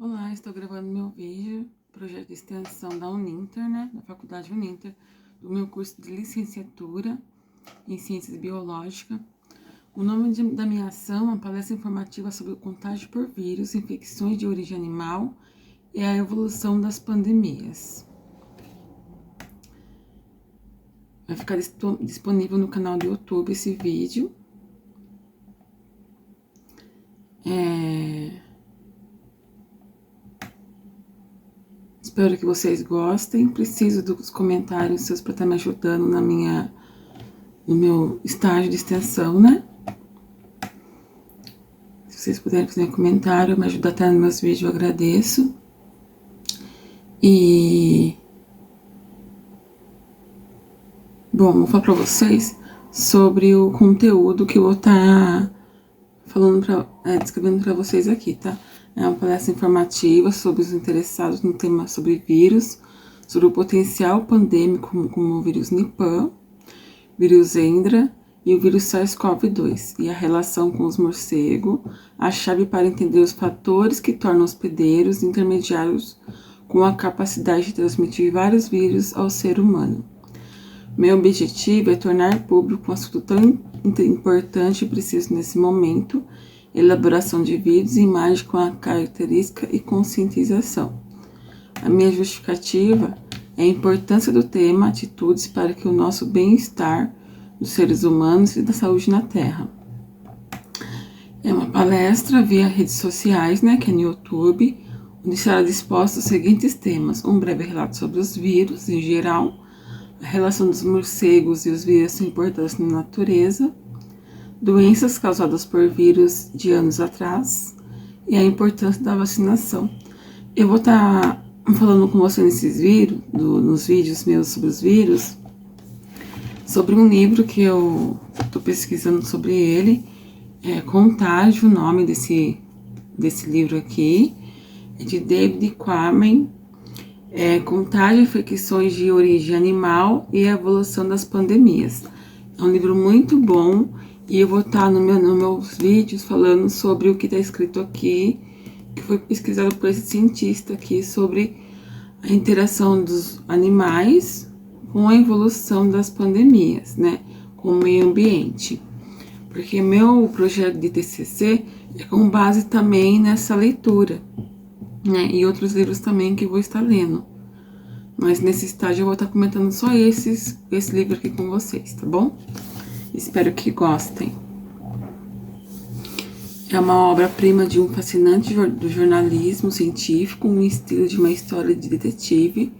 Olá, estou gravando meu vídeo, projeto de extensão da Uninter, da Faculdade Uninter, do meu curso de licenciatura em Ciências Biológicas. O nome da minha ação é uma palestra informativa sobre o contágio por vírus, infecções de origem animal e a evolução das pandemias. Vai ficar disponível no canal do YouTube esse vídeo. Espero que vocês gostem. Preciso dos comentários seus para estar me ajudando no meu estágio de extensão, Se vocês puderem fazer um comentário, me ajudar até nos meus vídeos, eu agradeço. Bom, vou falar para vocês sobre o conteúdo que eu vou estar descrevendo para vocês aqui, tá? É uma palestra informativa sobre os interessados no tema sobre vírus, sobre o potencial pandêmico como o vírus Nipah, vírus Hendra e o vírus SARS-CoV-2 e a relação com os morcegos, a chave para entender os fatores que tornam hospedeiros intermediários com a capacidade de transmitir vários vírus ao ser humano. Meu objetivo é tornar público um assunto tão importante e preciso nesse momento, elaboração de vídeos e imagens com a característica e conscientização. A minha justificativa é a importância do tema atitudes para que o nosso bem-estar dos seres humanos e da saúde na Terra. É uma palestra via redes sociais, que é no YouTube, onde será disposto os seguintes temas: um breve relato sobre os vírus em geral, a relação dos morcegos e os vírus são importantes na natureza, doenças causadas por vírus de anos atrás e a importância da vacinação. Eu vou estar falando com você nos vídeos meus sobre os vírus, sobre um livro que eu estou pesquisando sobre ele, Contágio, o nome desse livro aqui, é de David Quammen, Contágio, infecções de origem animal e a evolução das pandemias. É um livro muito bom e eu vou estar nos meus vídeos falando sobre o que está escrito aqui, que foi pesquisado por esse cientista aqui, sobre a interação dos animais com a evolução das pandemias, com o meio ambiente. Porque meu projeto de TCC é com base também nessa leitura, e outros livros também que eu vou estar lendo. Mas nesse estágio eu vou estar comentando só esse livro aqui com vocês, tá bom? Espero que gostem. É uma obra-prima de um fascinante do jornalismo científico, um estilo de uma história de detetive.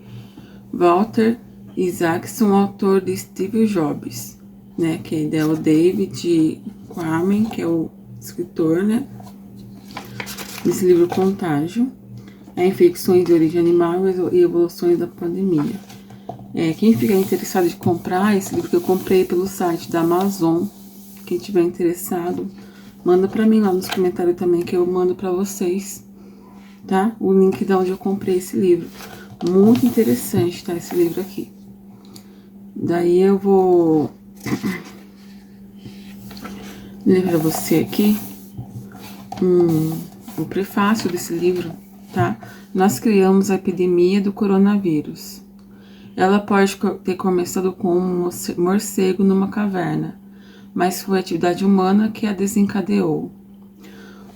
Walter Isaacson, autor de Steve Jobs, que é o David Quammen, que é o escritor, desse livro Contágio, infecções de origem animal e evoluções da pandemia. Quem ficar interessado em comprar esse livro que eu comprei pelo site da Amazon, quem tiver interessado, manda para mim lá nos comentários também, que eu mando para vocês, tá? O link de onde eu comprei esse livro. Muito interessante, tá? Esse livro aqui. Daí eu vou ler para você aqui o prefácio desse livro, tá? Nós criamos a epidemia do coronavírus. Ela pode ter começado com um morcego numa caverna, mas foi a atividade humana que a desencadeou.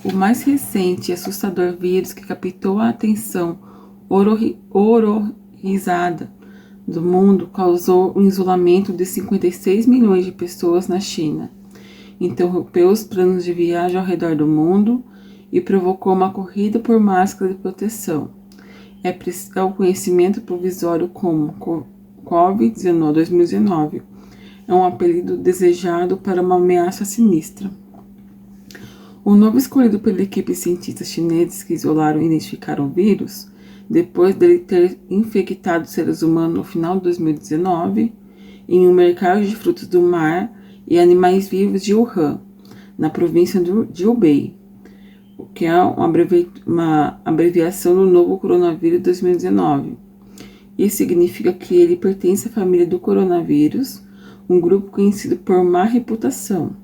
O mais recente e assustador vírus que captou a atenção horrorizada do mundo causou o isolamento de 56 milhões de pessoas na China, interrompeu os planos de viagem ao redor do mundo e provocou uma corrida por máscara de proteção. É o conhecimento provisório como Covid-19 2019. É um apelido desejado para uma ameaça sinistra. O novo escolhido pela equipe de cientistas chineses que isolaram e identificaram o vírus, depois dele ter infectado seres humanos no final de 2019, em um mercado de frutos do mar e animais vivos de Wuhan, na província de Hubei, que é uma abreviação do novo coronavírus 2019. Isso significa que ele pertence à família do coronavírus, um grupo conhecido por má reputação.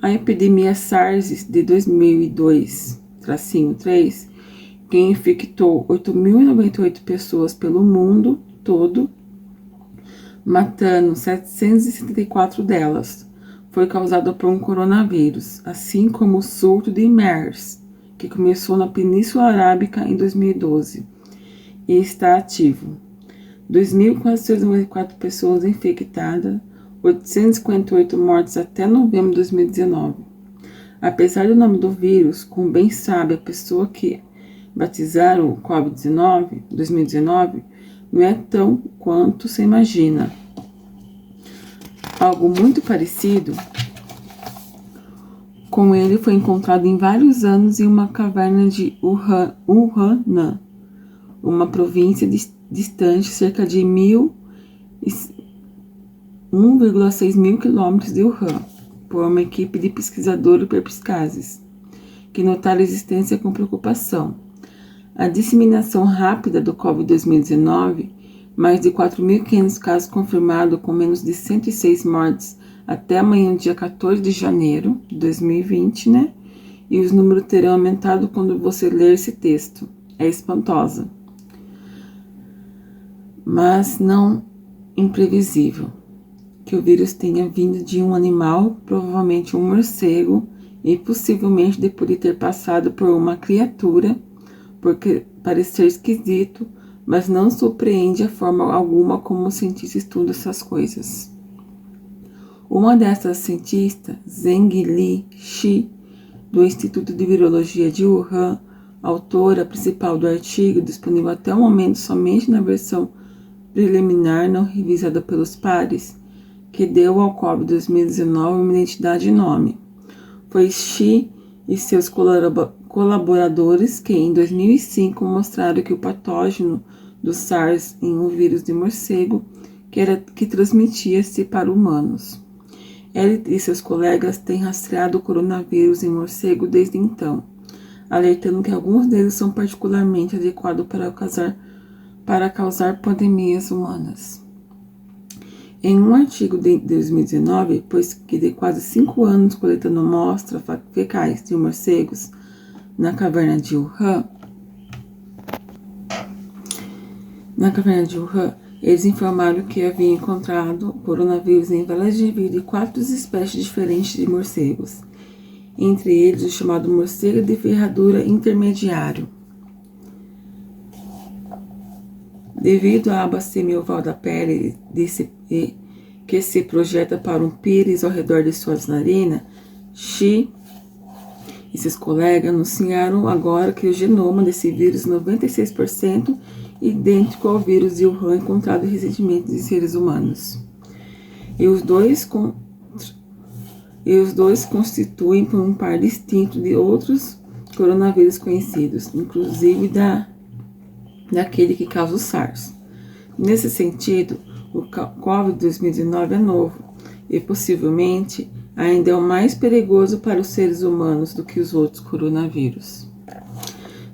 A epidemia SARS de 2002-3 que infectou 8.098 pessoas pelo mundo todo, matando 774 delas. Foi causado por um coronavírus, assim como o surto de MERS, que começou na Península Arábica em 2012 e está ativo. 2.494 pessoas infectadas, 858 mortes até novembro de 2019. Apesar do nome do vírus, como bem sabe a pessoa que batizaram o Covid-19, 2019, não é tão quanto se imagina. Algo muito parecido com ele foi encontrado em vários anos em uma caverna de Wuhan, uma província distante cerca de 1,6 mil quilômetros de Wuhan, por uma equipe de pesquisadores perspicazes, que notaram a existência com preocupação. A disseminação rápida do Covid-2019, mais de 4.500 casos confirmados com menos de 106 mortes até amanhã, dia 14 de janeiro de 2020, né? E os números terão aumentado quando você ler esse texto. É espantosa, mas não imprevisível, que o vírus tenha vindo de um animal, provavelmente um morcego, e possivelmente depois de ter passado por uma criatura, porque parece ser esquisito, mas não surpreende a forma alguma como o cientista estuda essas coisas. Uma dessas cientistas, Zhengli Shi, do Instituto de Virologia de Wuhan, autora principal do artigo, disponível até o momento somente na versão preliminar não revisada pelos pares, que deu ao Covid-2019 uma identidade e nome. Foi Shi e seus colaboradores que, em 2005, mostraram que o patógeno do SARS em um vírus de morcego que transmitia-se para humanos. Ele e seus colegas têm rastreado o coronavírus em morcego desde então, alertando que alguns deles são particularmente adequados para causar pandemias humanas. Em um artigo de 2019, pois que de quase 5 anos coletando amostras fecais de morcegos na caverna de Wuhan, eles informaram que haviam encontrado coronavírus em velas de vida de 4 espécies diferentes de morcegos, entre eles o chamado morcego de ferradura intermediário. Devido à aba semioval da pele que se projeta para um pires ao redor de suas narinas, Shi e seus colegas anunciaram agora que o genoma desse vírus é 96% idêntico ao vírus de Wuhan encontrado recentemente em seres humanos. E os dois constituem um par distinto de outros coronavírus conhecidos, inclusive daquele que causa o SARS. Nesse sentido, o Covid-2019 é novo e possivelmente ainda é o mais perigoso para os seres humanos do que os outros coronavírus.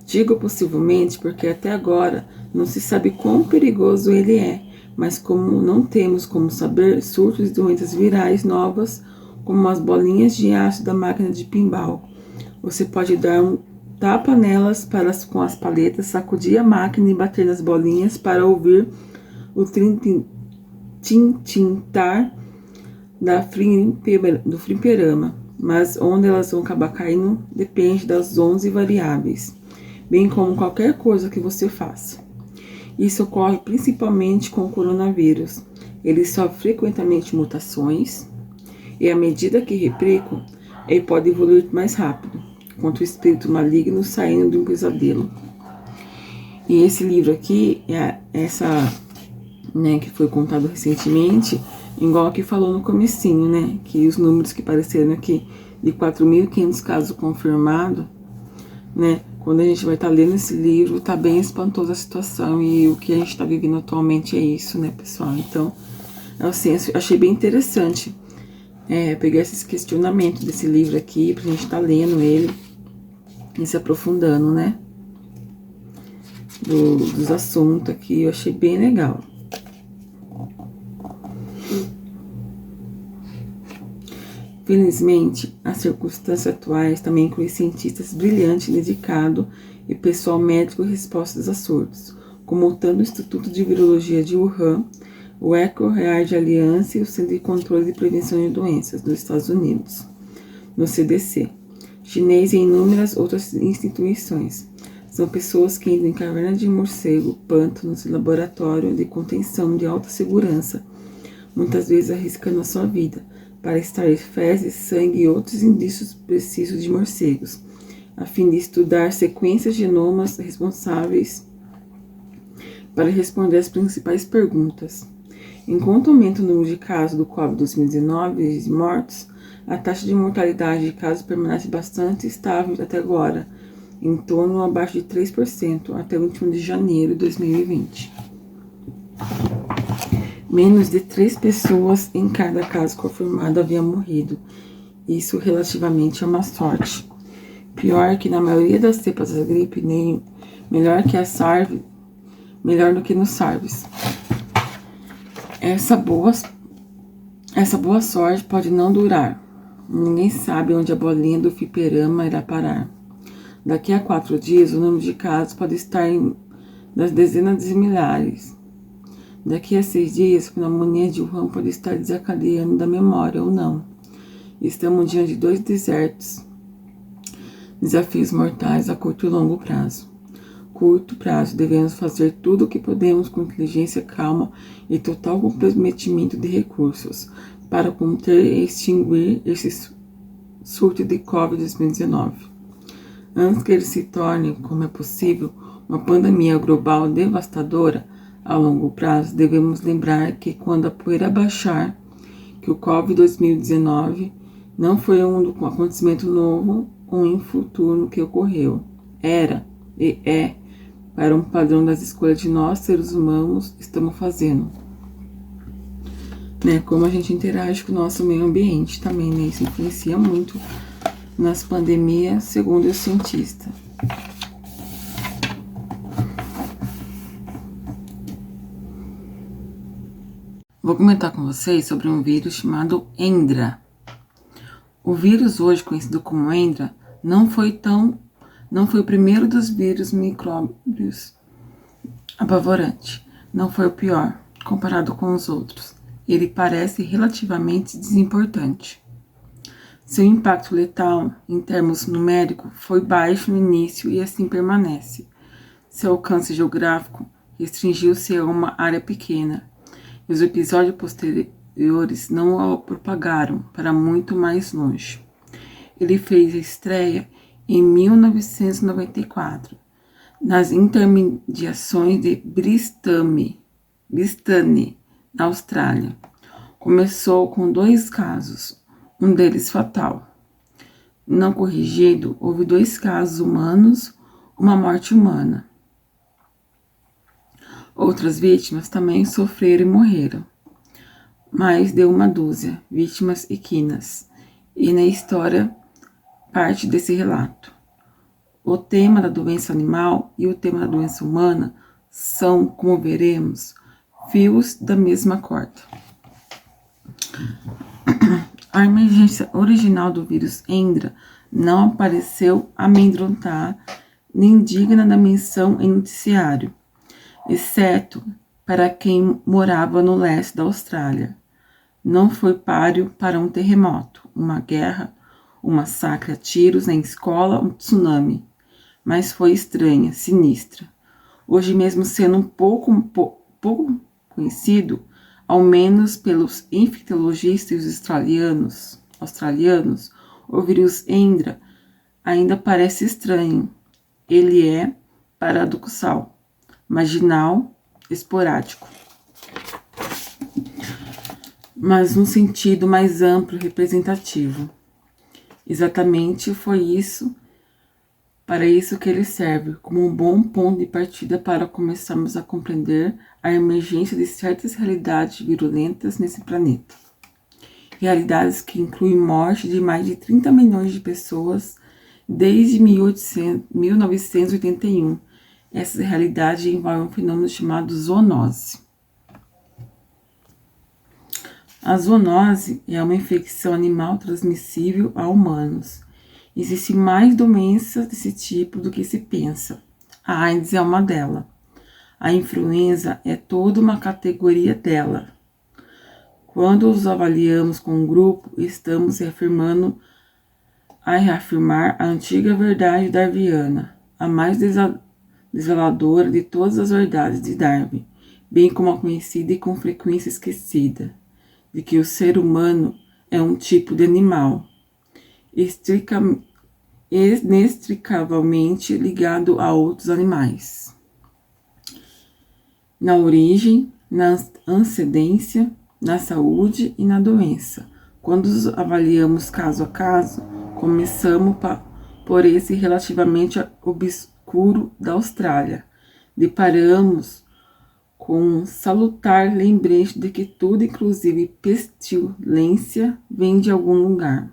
Digo possivelmente porque até agora não se sabe quão perigoso ele é, mas como não temos como saber, surtos de doenças virais novas, como as bolinhas de aço da máquina de pinball. Você pode dar um tapa nelas com as paletas, sacudir a máquina e bater nas bolinhas para ouvir o tintar do fliperama, mas onde elas vão acabar caindo depende das 11 variáveis, bem como qualquer coisa que você faça. Isso ocorre principalmente com o coronavírus. Ele sofre frequentemente mutações e, à medida que replicam, ele pode evoluir mais rápido, quanto o espírito maligno saindo de um pesadelo. E esse livro aqui, que foi contado recentemente, igual que falou no comecinho, né, que os números que apareceram aqui, de 4.500 casos confirmados, né, quando a gente vai estar lendo esse livro, tá bem espantosa a situação, e o que a gente está vivendo atualmente é isso, né, pessoal? Então, assim, achei bem interessante pegar esses questionamentos desse livro aqui, pra gente estar lendo ele e se aprofundando, né, dos assuntos aqui. Eu achei bem legal. Felizmente, as circunstâncias atuais também incluem cientistas brilhantes dedicados e pessoal médico respostas a surtos, comutando o Instituto de Virologia de Wuhan, o EcoHeart Alliance e o Centro de Controle e Prevenção de Doenças dos Estados Unidos, no CDC, chinês e inúmeras outras instituições. São pessoas que entram em caverna de morcego, pântanos e laboratório de contenção de alta segurança, muitas vezes arriscando a sua vida, para extrair fezes, sangue e outros indícios precisos de morcegos, a fim de estudar sequências genomas responsáveis para responder as principais perguntas. Enquanto aumenta o número de casos do Covid-19 e de mortos, a taxa de mortalidade de casos permanece bastante estável até agora, em torno abaixo de 3% até o 21 de janeiro de 2020. Menos de 3 pessoas em cada caso confirmado haviam morrido. Isso relativamente é uma sorte. Pior que na maioria das cepas da gripe, nem melhor do que no SARS. Essa boa sorte pode não durar. Ninguém sabe onde a bolinha do fliperama irá parar. Daqui a 4 dias, o número de casos pode estar nas dezenas de milhares. Daqui a 6 dias, a pneumonia de Wuhan pode estar desacadeando da memória ou não. Estamos diante de 2 desafios mortais a curto e longo prazo. Curto prazo, devemos fazer tudo o que podemos com inteligência, calma e total comprometimento de recursos para conter e extinguir esse surto de Covid-19. Antes que ele se torne, como é possível, uma pandemia global devastadora, a longo prazo, devemos lembrar que quando a poeira baixar, que o Covid-19 não foi um acontecimento novo ou infuturo que ocorreu. Era e é para um padrão das escolhas de nós, seres humanos, estamos fazendo. Como a gente interage com o nosso meio ambiente também, isso influencia muito nas pandemias, segundo o cientista. Vou comentar com vocês sobre um vírus chamado Hendra. O vírus hoje conhecido como Hendra não foi o primeiro dos vírus micróbios apavorante. Não foi o pior, comparado com os outros. Ele parece relativamente desimportante. Seu impacto letal, em termos numéricos, foi baixo no início e assim permanece. Seu alcance geográfico restringiu-se a uma área pequena. E os episódios posteriores não o propagaram para muito mais longe. Ele fez a estreia em 1994, nas intermediações de Bristane, na Austrália. Começou com 2 casos, um deles fatal. Não corrigido, houve 2 casos humanos, uma morte humana. Outras vítimas também sofreram e morreram. Mais de 1 dúzia, vítimas equinas. E na história, parte desse relato. O tema da doença animal e o tema da doença humana são, como veremos, fios da mesma corda. A emergência original do vírus Hendra não pareceu amedrontar nem digna da menção em noticiário, exceto para quem morava no leste da Austrália. Não foi páreo para um terremoto, uma guerra, um massacre a tiros na escola, um tsunami, mas foi estranha, sinistra. Hoje mesmo sendo um pouco conhecido, ao menos pelos infectologistas australianos, o vírus Hendra ainda parece estranho. Ele é paradoxal, marginal, esporádico, mas num sentido mais amplo e representativo. Exatamente para isso que ele serve, como um bom ponto de partida para começarmos a compreender a emergência de certas realidades virulentas nesse planeta. Realidades que incluem morte de mais de 30 milhões de pessoas desde 1981. Essa realidade envolve um fenômeno chamado zoonose. A zoonose é uma infecção animal transmissível a humanos Existem mais doenças desse tipo do que se pensa. A AIDS é uma delas. A influenza é toda uma categoria dela. Quando os avaliamos com um grupo, estamos reafirmar a antiga verdade darwiniana, a mais desveladora de todas as verdades de Darwin, bem como a conhecida e com frequência esquecida, de que o ser humano é um tipo de animal, inextricavelmente ligado a outros animais. Na origem, na antecedência, na saúde e na doença. Quando os avaliamos caso a caso, começamos por esse relativamente obscuro da Austrália. Deparamos com um salutar lembrete de que tudo, inclusive pestilência, vem de algum lugar.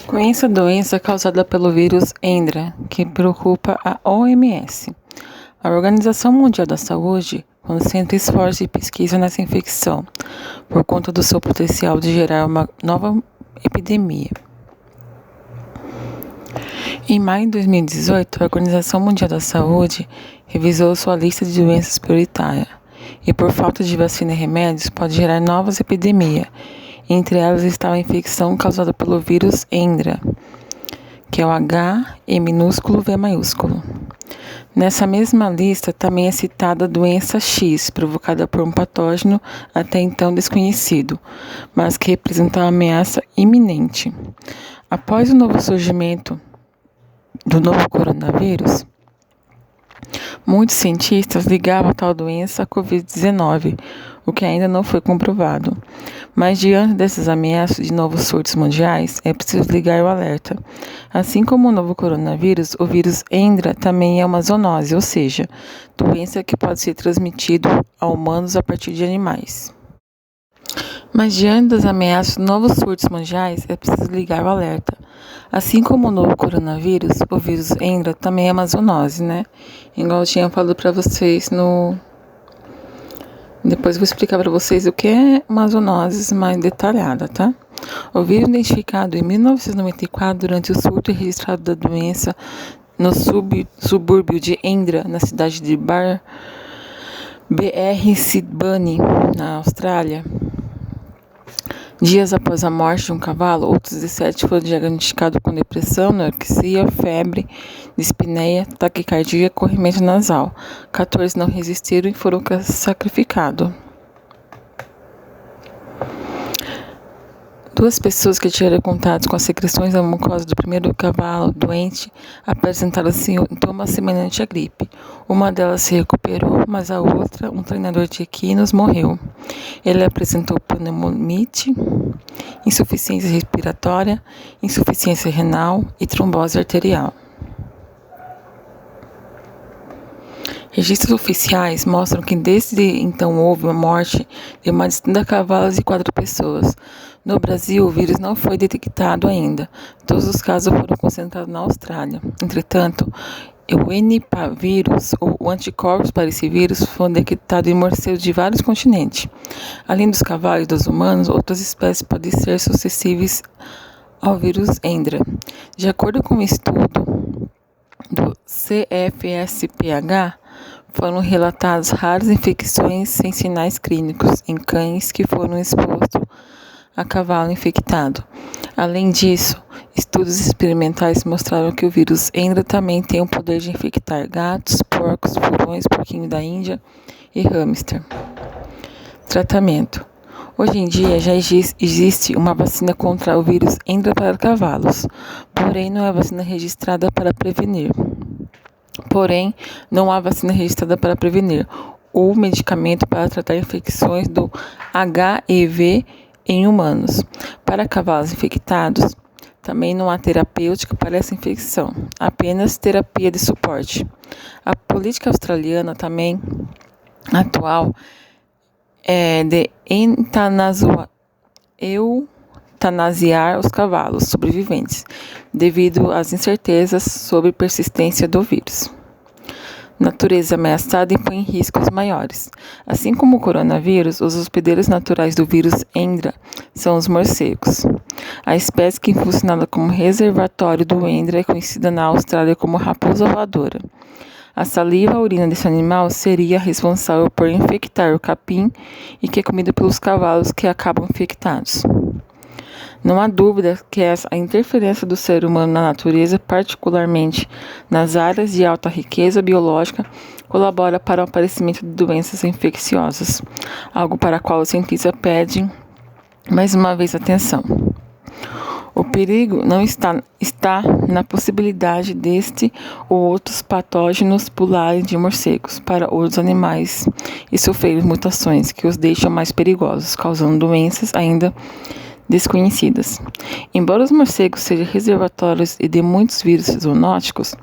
Conheça a doença causada pelo vírus Hendra, que preocupa a OMS. A Organização Mundial da Saúde concentra esforços e pesquisa nessa infecção, por conta do seu potencial de gerar uma nova epidemia. Em maio de 2018, a Organização Mundial da Saúde revisou sua lista de doenças prioritárias, e por falta de vacina e remédios pode gerar novas epidemias. Entre elas está a infecção causada pelo vírus Hendra, que é o H, E minúsculo, V maiúsculo. Nessa mesma lista também é citada a doença X, provocada por um patógeno até então desconhecido, mas que representa uma ameaça iminente. Após o novo surgimento do novo coronavírus, muitos cientistas ligavam a tal doença à Covid-19, o que ainda não foi comprovado. Mas diante dessas ameaças de novos surtos mundiais, é preciso ligar o alerta. Assim como o novo coronavírus, o vírus Hendra também é uma zoonose, ou seja, doença que pode ser transmitida a humanos a partir de animais. Mas diante das ameaças de novos surtos mundiais, é preciso ligar o alerta. Assim como o novo coronavírus, o vírus Hendra também é uma zoonose, né? Igual eu tinha falado para vocês no... Depois eu vou explicar para vocês o que é uma zoonose mais detalhada, tá? O vírus identificado em 1994 durante o surto registrado da doença no subúrbio de Hendra, na cidade de BR Sydney, na Austrália. Dias após a morte de um cavalo, outros 17 foram diagnosticados com depressão, anorexia, febre, dispneia, taquicardia e corrimento nasal. 14 não resistiram e foram sacrificados. 2 pessoas que tiveram contato com as secreções da mucosa do primeiro cavalo doente apresentaram sintomas semelhantes à gripe. Uma delas se recuperou, mas a outra, um treinador de equinos, morreu. Ele apresentou pneumonite, insuficiência respiratória, insuficiência renal e trombose arterial. Registros oficiais mostram que desde então houve uma morte de mais de 30 cavalos e 4 pessoas. No Brasil, o vírus não foi detectado ainda. Todos os casos foram concentrados na Austrália. Entretanto, o Nipah-vírus, ou anticorpos para esse vírus, foram detectados em morcegos de vários continentes. Além dos cavalos e dos humanos, outras espécies podem ser suscetíveis ao vírus Hendra. De acordo com um estudo do CFSPH, foram relatadas raras infecções sem sinais clínicos em cães que foram expostos a cavalo infectado. Além disso, estudos experimentais mostraram que o vírus Hendra também tem o poder de infectar gatos, porcos, furões, porquinho da Índia e hamster. Tratamento. Hoje em dia já existe uma vacina contra o vírus Hendra para cavalos, porém não há vacina registrada para prevenir. Ou medicamento para tratar infecções do HIV em humanos. Para cavalos infectados, também não há terapêutica para essa infecção, apenas terapia de suporte. A política australiana também atual é de eutanasiar os cavalos sobreviventes, devido às incertezas sobre persistência do vírus. natureza ameaçada impõe riscos maiores. Assim como o coronavírus, os hospedeiros naturais do vírus Hendra são os morcegos. A espécie que é funcionada como reservatório do Hendra é conhecida na Austrália como raposa voadora. A saliva, a urina desse animal seria responsável por infectar o capim e que é comida pelos cavalos que acabam infectados. Não há dúvida que a interferência do ser humano na natureza, particularmente nas áreas de alta riqueza biológica, colabora para o aparecimento de doenças infecciosas, algo para o qual o cientista pede mais uma vez atenção. O perigo não está na possibilidade deste ou outros patógenos pularem de morcegos para outros animais e sofrerem mutações que os deixam mais perigosos, causando doenças ainda desconhecidas. Embora os morcegos sejam reservatórios de muitos vírus zoonóticos,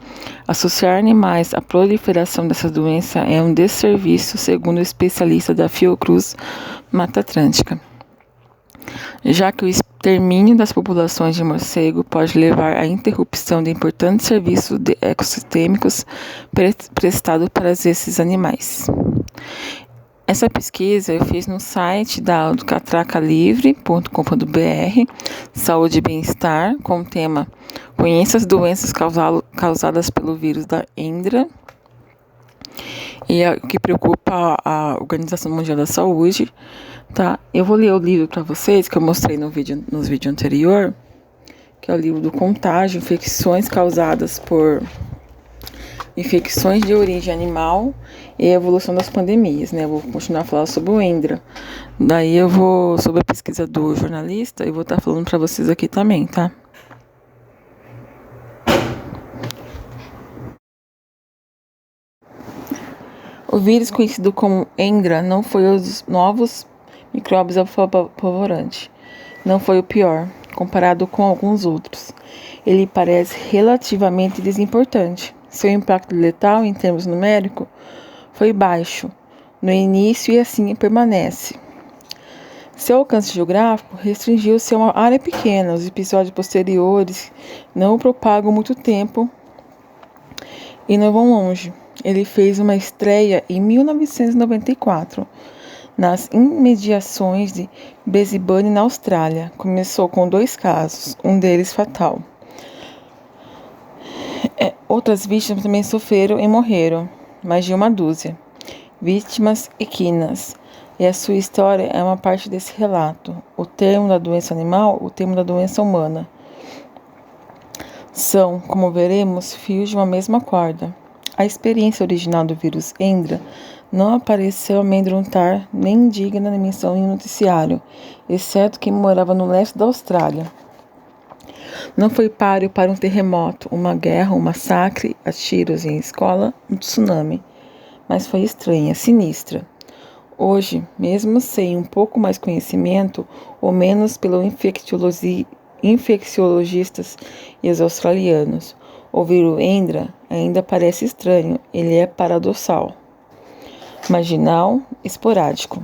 associar animais à proliferação dessa doença é um desserviço, segundo o especialista da Fiocruz Mata Atlântica, já que o extermínio das populações de morcego pode levar à interrupção de importantes serviços ecossistêmicos prestados para esses animais. Essa pesquisa eu fiz no site da catracalivre.com.br, Saúde e Bem-Estar, com o tema Conheça as doenças causadas pelo vírus da Hendra. E é o que preocupa a Organização Mundial da Saúde, tá? Eu vou ler o livro para vocês, que eu mostrei nos vídeos anterior, que é o livro do Contágio, Infecções Causadas por Infecções de Origem Animal e a Evolução das Pandemias, né? Eu vou continuar a falar sobre o Hendra. Daí eu vou, sobre a pesquisa do jornalista, eu vou estar falando para vocês aqui também, tá? O vírus conhecido como Hendra não foi os novos micróbios apavorantes. Não foi o pior, comparado com alguns outros. Ele parece relativamente desimportante. Seu impacto letal, em termos numéricos, foi baixo no início e assim permanece. Seu alcance geográfico restringiu-se a uma área pequena. Os episódios posteriores não o propagam muito tempo e não vão longe. Ele fez uma estreia em 1994, nas imediações de Brisbane, na Austrália. Começou com 2 casos, um deles fatal. Outras vítimas também sofreram e morreram, mais de 1 dúzia. Vítimas equinas. E a sua história é uma parte desse relato. O termo da doença animal, o termo da doença humana. São, como veremos, fios de uma mesma corda. A experiência original do vírus Hendra não apareceu amedrontar nem digna de menção em noticiário, exceto quem morava no leste da Austrália. Não foi páreo para um terremoto, uma guerra, um massacre a tiros em escola, um tsunami, mas foi estranha, sinistra. Hoje, mesmo sem um pouco mais conhecimento, ou menos pelos infecciologistas e os australianos, ouvir o Hendra ainda parece estranho, ele é paradoxal, marginal, esporádico.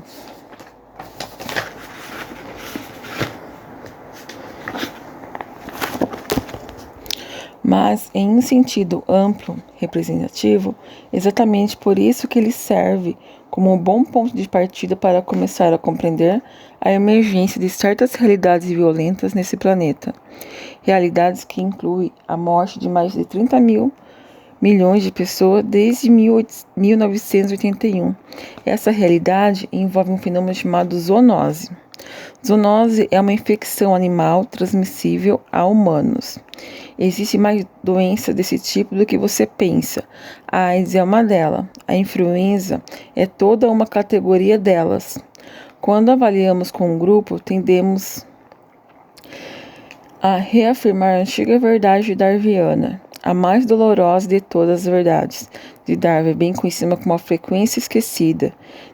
Mas em um sentido amplo, representativo, exatamente por isso que ele serve como um bom ponto de partida para começar a compreender a emergência de certas realidades violentas nesse planeta. Realidades que incluem a morte de mais de 30 milhões de pessoas desde 1981. Essa realidade envolve um fenômeno chamado zoonose. Zoonose é uma infecção animal transmissível a humanos. Existe mais doenças desse tipo do que você pensa. A AIDS é uma delas. A influenza é toda uma categoria delas. Quando avaliamos com um grupo, tendemos a reafirmar a antiga verdade darwiniana, a mais dolorosa de todas as verdades de Darwin, bem conhecida como a frequência esquecida,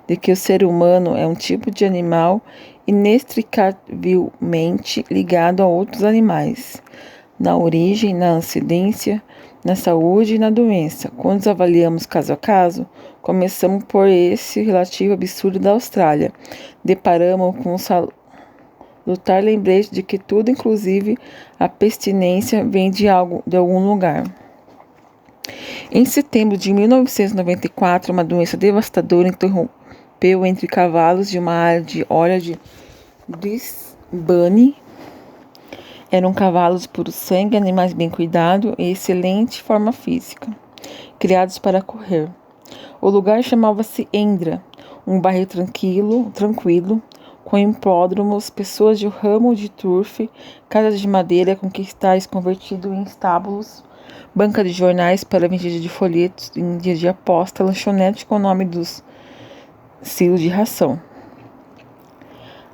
de que o ser humano é um tipo de animal inextricavelmente ligado a outros animais, na origem, na incidência, na saúde e na doença. Quando os avaliamos caso a caso, começamos por esse relativo absurdo da Austrália. Deparamos com um salutar lembrete de que tudo, inclusive a pestilência, vem de algum lugar. Em setembro de 1994, uma doença devastadora interrompeu entre cavalos de uma área de Olha de Brisbane. Eram cavalos puro sangue, animais bem cuidados e excelente forma física, criados para correr. O lugar chamava-se Endra, um bairro tranquilo, com hipódromos, pessoas de ramo de turf, casas de madeira com cristais convertidos em estábulos, banca de jornais para vendida de folhetos em dia de aposta, lanchonete com o nome dos silos de ração.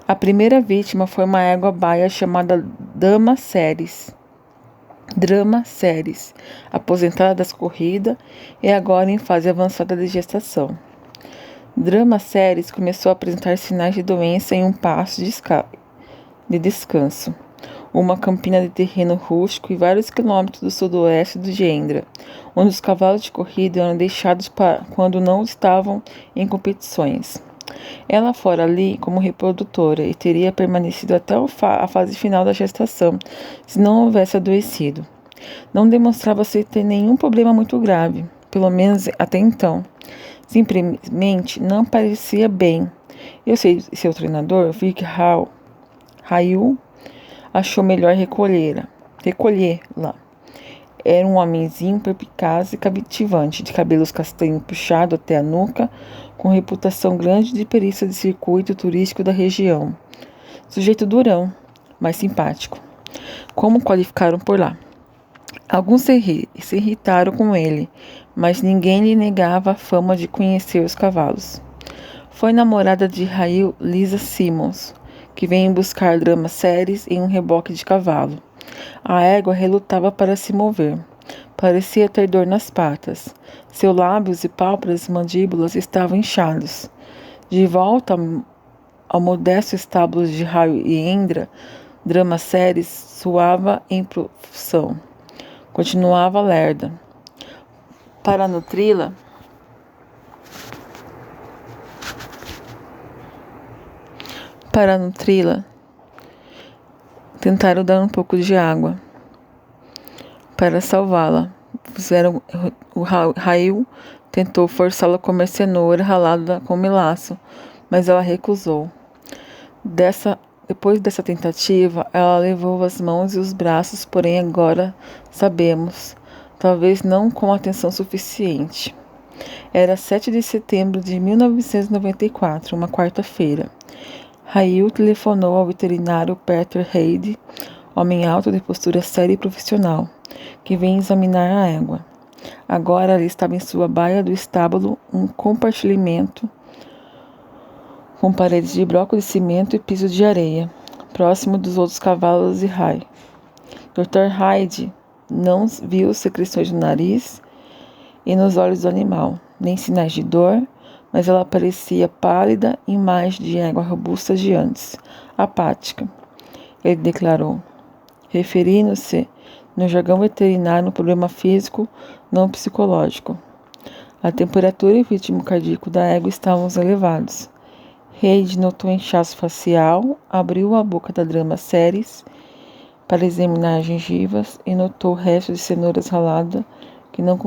A primeira vítima foi uma égua baia chamada Drama Series, aposentada das corridas e agora em fase avançada de gestação. Drama Series começou a apresentar sinais de doença em um pasto de descanso, uma campina de terreno rústico e vários quilômetros do sudoeste de Endra, onde os cavalos de corrida eram deixados quando não estavam em competições. Ela fora ali como reprodutora e teria permanecido até a fase final da gestação, se não houvesse adoecido. Não demonstrava-se ter nenhum problema muito grave, pelo menos até então. Simplesmente não parecia bem. Seu treinador, Vic Rail, achou melhor recolhê-la. Era um homenzinho perspicaz e cativante, de cabelos castanhos puxados até a nuca, com reputação grande de perícia de circuito turístico da região. Sujeito durão, mas simpático. Como qualificaram por lá. Alguns se irritaram com ele, mas ninguém lhe negava a fama de conhecer os cavalos. Foi namorada de Rail Lisa Simmons, que veio buscar Drama Series em um reboque de cavalo. A égua relutava para se mover. Parecia ter dor nas patas. Seus lábios e pálpebras e mandíbulas estavam inchados. De volta ao modesto estábulo de Rail e Endra, Drama Series suava em profusão. Continuava lerda. Para nutri-la, tentaram dar um pouco de água. Para salvá-la, o Rail tentou forçá-la a comer cenoura ralada com melaço, mas ela recusou. Depois dessa tentativa, ela levou as mãos e os braços, porém agora sabemos, talvez não com atenção suficiente. Era 7 de setembro de 1994, uma quarta-feira. Rail telefonou ao veterinário Peter Reid, homem alto de postura séria e profissional, que vem examinar a égua. Agora ela estava em sua baia do estábulo, um compartimento com paredes de bloco de cimento e piso de areia, próximo dos outros cavalos e Rai. Dr. Hyde não viu secreções no nariz e nos olhos do animal, nem sinais de dor, mas ela parecia pálida e mais de égua robusta de antes, apática. Ele declarou, referindo-se no jargão veterinário um problema físico, não psicológico. A temperatura e o ritmo cardíaco da égua estavam elevados. Reid notou inchaço facial, abriu a boca da Drama Series para examinar as gengivas e notou restos de cenouras raladas que não